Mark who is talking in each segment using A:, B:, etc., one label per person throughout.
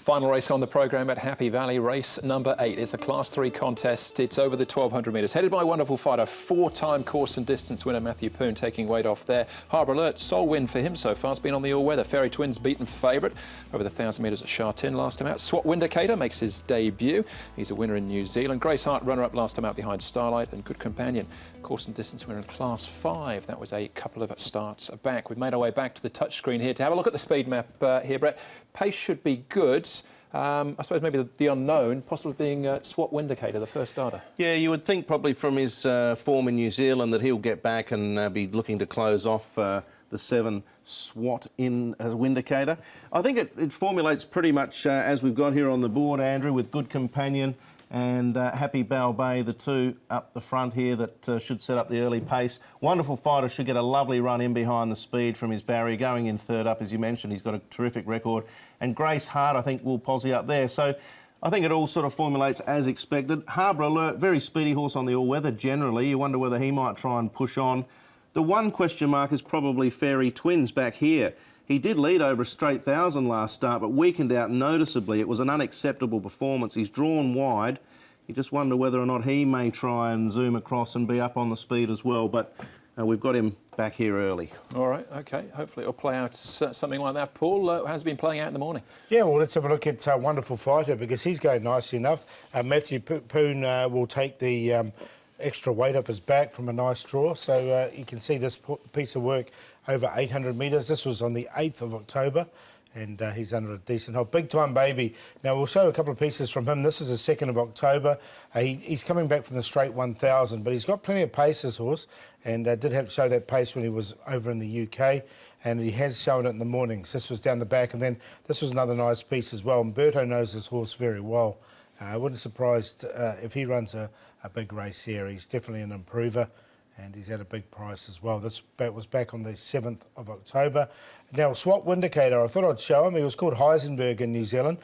A: Final race on the programme at Happy Valley, race number 8. It's a Class 3 contest. It's over the 1,200 metres. Headed by a wonderful fighter, 4-time course and distance winner Matthew Poon taking weight off there. Harbour Alert, sole win for him so far. It's been on the all-weather. Fairy Twins beaten favourite over the 1,000 metres at Shartin last time out. Swat Windicator makes his debut. He's a winner in New Zealand. Grace Hart, runner-up last time out behind Starlight, and Good Companion, course and distance winner in Class 5. That was a couple of starts back. We've made our way back to the touchscreen here to have a look at the speed map here, Brett. Pace should be good. I suppose maybe the unknown, possibly being Swat Windicator, the first starter. Yeah, you would think probably from his form in New Zealand that he'll get back and be looking to close off the 7 Swat in as Windicator. I think it formulates pretty much as we've got here on the board, Andrew, with Good Companion and Happy Bay, the two up the front here that should set up the early pace. Wonderful fighter, should get a lovely run in behind the speed from his barrier, going in third up, as you mentioned. He's got a terrific record. And Grace Hart, I think, will posse up there. So I think it all sort of formulates as expected. Harbour Alert, very speedy horse on the all-weather generally. You wonder whether he might try and push on. The one question mark is probably Fairy Twins back here. He did lead over a straight 1,000 last start, but weakened out noticeably. It was an unacceptable performance. He's drawn wide. You just wonder whether or not he may try and zoom across and be up on the speed as well. But we've got him back here early. All right, OK. Hopefully it'll play out something like that. Paul, how's it been playing out in the morning? Yeah, well, let's have a look at Wonderful Fighter, because he's going nicely enough. Matthew Poon will take the extra weight off his back from a nice draw. So you can see this piece of work over 800 metres. This was on the 8th of October. And he's under a decent hold. Big Time Baby. Now, we'll show a couple of pieces from him. This is the 2nd of October. He's coming back from the straight 1,000, but he's got plenty of pace, this horse, and did have to show that pace when he was over in the UK, and he has shown it in the mornings. This was down the back, and then this was another nice piece as well. Umberto knows this horse very well. I wouldn't be surprised if he runs a big race here. He's definitely an improver, and he's at a big price as well. This was back on the 7th of October. Now, Swat Windicator, I thought I'd show him. He was called Heisenberg in New Zealand.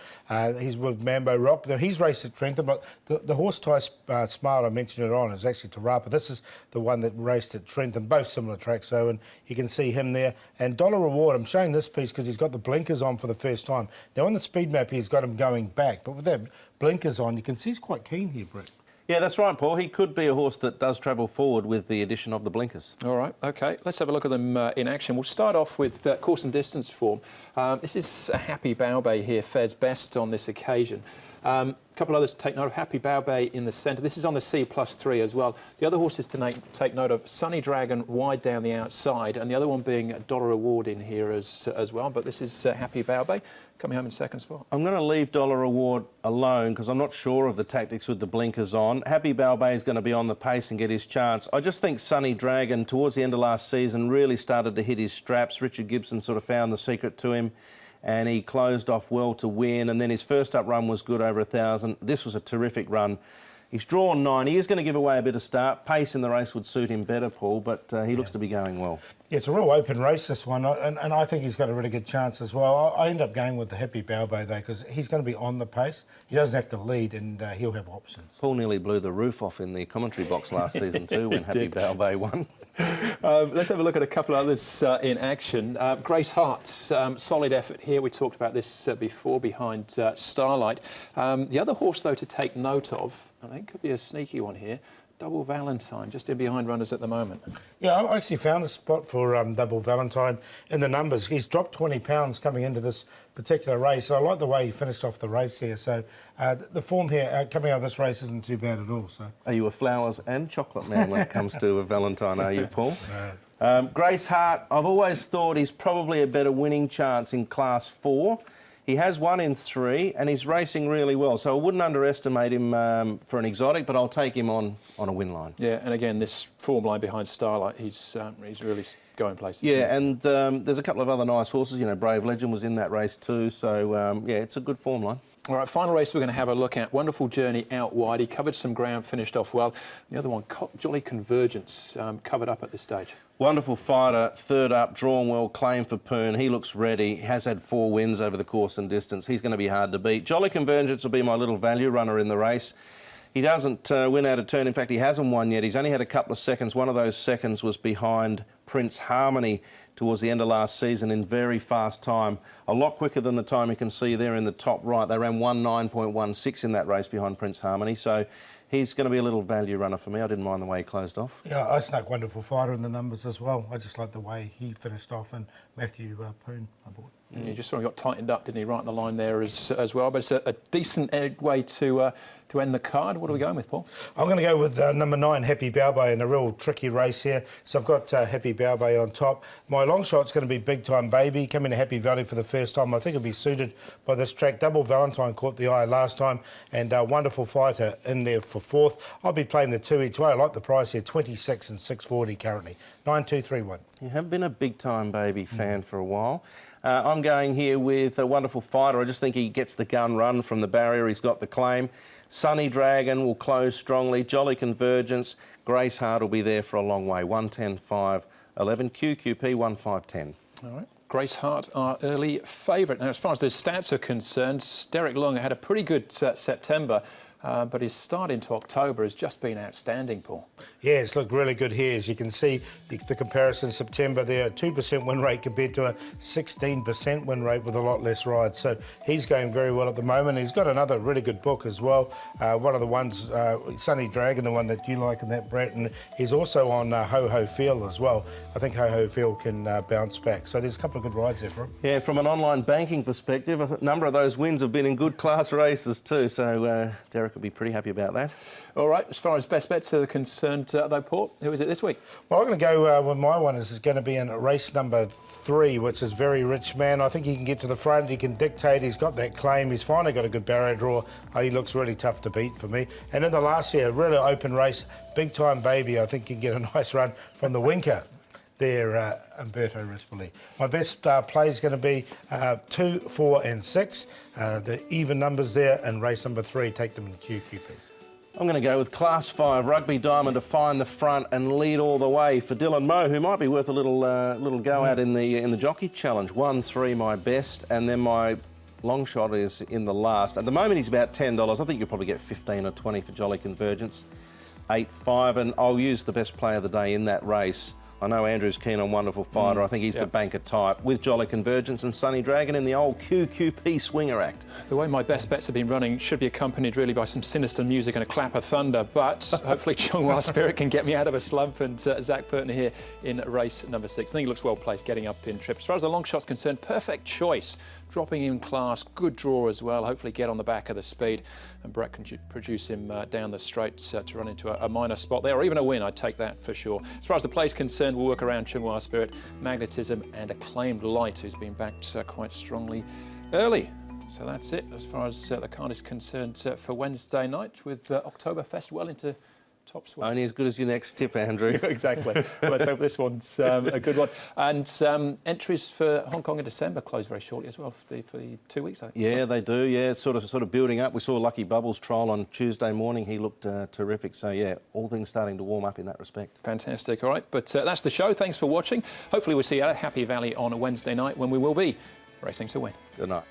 A: He's with Mambo Rock. Now, he's raced at Trentham, but the horse Ty Smart, I mentioned it on, is actually Tarapa. This is the one that raced at Trentham, both similar tracks, so, and you can see him there. And Dollar Reward, I'm showing this piece because he's got the blinkers on for the first time. Now, on the speed map, he's got him going back, but with that blinkers on, you can see he's quite keen here, Brett. Yeah, that's right, Paul. He could be a horse that does travel forward with the addition of the blinkers. All right, OK. Let's have a look at them in action. We'll start off with course and distance form. This is a Happy Bay here, fares best on this occasion. A couple others to take note of. Happy Bay in the centre. This is on the C+3 as well. The other horses to take note of, Sunny Dragon wide down the outside, and the other one being Dollar Reward in here as well. But this is Happy Bay coming home in second spot. I'm going to leave Dollar Reward alone because I'm not sure of the tactics with the blinkers on. Happy Bay is going to be on the pace and get his chance. I just think Sunny Dragon, towards the end of last season, really started to hit his straps. Richard Gibson sort of found the secret to him, and he closed off well to win, and then his first up run was good over 1,000. This was a terrific run. He's drawn 9. He is going to give away a bit of start. Pace in the race would suit him better, Paul, but he looks to be going well. Yeah, it's a real open race, this one, and I think he's got a really good chance as well. I end up going with the Happy Bay, though, because he's going to be on the pace. He doesn't have to lead, and he'll have options. Paul nearly blew the roof off in the commentary box last season too when Happy Bay won. Let's have a look at a couple of others in action. Grace Hart, solid effort here. We talked about this before behind Starlight. The other horse, though, to take note of, I think could be a sneaky one here, Double Valentine, just in behind runners at the moment. Yeah, I actually found a spot for Double Valentine in the numbers. He's dropped 20 pounds coming into this particular race. I like the way he finished off the race here. So the form here coming out of this race isn't too bad at all. So, are you a flowers and chocolate man when it comes to a Valentine, are you, Paul? No. Grace Hart, I've always thought he's probably a better winning chance in Class 4. He has won in 3 and he's racing really well, so I wouldn't underestimate him for an exotic, but I'll take him on a win line. Yeah, and again, this form line behind Starlight, he's really going places. Yeah, and there's a couple of other nice horses. You know, Brave Legend was in that race too, so yeah, it's a good form line. All right, final race we're going to have a look at. Wonderful Journey out wide. He covered some ground, finished off well. The other one, Jolly Convergence, covered up at this stage. Wonderful fighter, third up, drawn well, claim for Poon. He looks ready. He has had 4 wins over the course and distance. He's going to be hard to beat. Jolly Convergence will be my little value runner in the race.
B: He doesn't win out of turn. In fact, he hasn't won yet. He's only had a couple of seconds. One of those seconds was behind Prince Harmony towards the end of last season in very fast time. A lot quicker than the time you can see there in the top right. They ran 1:9.16 in that race behind Prince Harmony. So he's going to be a little value runner for me. I didn't mind the way he closed off.
C: Yeah, I snuck Wonderful Fighter in the numbers as well. I just like the way he finished off, and Matthew Poon I bought.
A: He just sort of got tightened up, didn't he, right in the line there as well. But it's a decent way to end the card. What are we going with, Paul?
C: I'm going to go with number 9, Happy Baobei, in a real tricky race here. So I've got Happy Baobei on top. My long shot's going to be Big Time Baby, coming to Happy Valley for the first time. I think it'll be suited by this track. Double Valentine caught the eye last time, and Wonderful Fighter in there for 4th. I'll be playing the 2 each way. I like the price here, 26 and 640 currently. 9, 2, 3, 1.
B: You have been a Big Time Baby fan for a while. I'm going here with a Wonderful Fighter. I just think he gets the gun run from the barrier. He's got the claim. Sunny Dragon will close strongly. Jolly Convergence. Grace Hart will be there for a long way. 110, 5, 11. QQP 1510.
A: All right. Grace Hart, our early favourite. Now, as far as the stats are concerned, Derek Long had a pretty good September. But his start into October has just been outstanding, Paul.
C: Yeah, it's looked really good here. As you can see, the comparison September there, a 2% win rate compared to a 16% win rate with a lot less rides. So he's going very well at the moment. He's got another really good book as well. One of the ones, Sunny Dragon, the one that you like in that, Brett, and he's also on Ho Ho Feel as well. I think Ho Ho Feel can bounce back. So there's a couple of good rides there for him.
B: Yeah, from an online banking perspective, a number of those wins have been in good class races too. So Derek could be pretty happy about that.
A: All right, as far as best bets are concerned, though, Paul, who is it this week?
C: Well, I'm going to go with my one. Is going to be in race number 3, which is Very Rich Man. I think he can get to the front. He can dictate. He's got that claim. He's finally got a good barrier draw. He looks really tough to beat for me. And in the last year, really open race, Big Time Baby, I think can get a nice run from the winker there, Umberto Responsibly. My best play is going to be 2, 4 and 6. The even numbers there, and race number 3, take them in QQPs.
B: I'm going to go with Class 5, Rugby Diamond, to find the front and lead all the way for Dylan Moe, who might be worth a little go out in the Jockey Challenge. 1, 3, my best, and then my long shot is in the last. At the moment, he's about $10. I think you'll probably get 15 or 20 for Jolly Convergence. 8, 5, and I'll use the best play of the day in that race. I know Andrew's keen on Wonderful Fighter. I think he's the banker type, with Jolly Convergence and Sunny Dragon in the old QQP Swinger Act. The
A: way my best bets have been running should be accompanied really by some sinister music and a clap of thunder, but hopefully Chunghwa Spirit can get me out of a slump, and Zach Purtner here in race number 6. I think he looks well placed getting up in trip. As far as the long shot's concerned, perfect choice. Dropping in class, good draw as well. Hopefully get on the back of the speed, and Brett can produce him down the straight to run into a minor spot there, or even a win. I'd take that for sure. As far as the play's concerned, we'll work around Chunghwa Spirit, Magnetism and Acclaimed Light, who's been backed quite strongly early. So that's it as far as the card is concerned for Wednesday night, with Oktoberfest well into top swing.
B: Only as good as your next tip, Andrew.
A: Exactly. Well, let's hope this one's a good one. And entries for Hong Kong in December close very shortly as well for the 2 weeks, I think.
B: Yeah, they do. Yeah, it's sort of building up. We saw Lucky Bubbles trial on Tuesday morning. He looked terrific. So, yeah, all things starting to warm up in that respect.
A: Fantastic. All right. But that's the show. Thanks for watching. Hopefully we'll see you at Happy Valley on a Wednesday night when we will be racing to win.
B: Good night.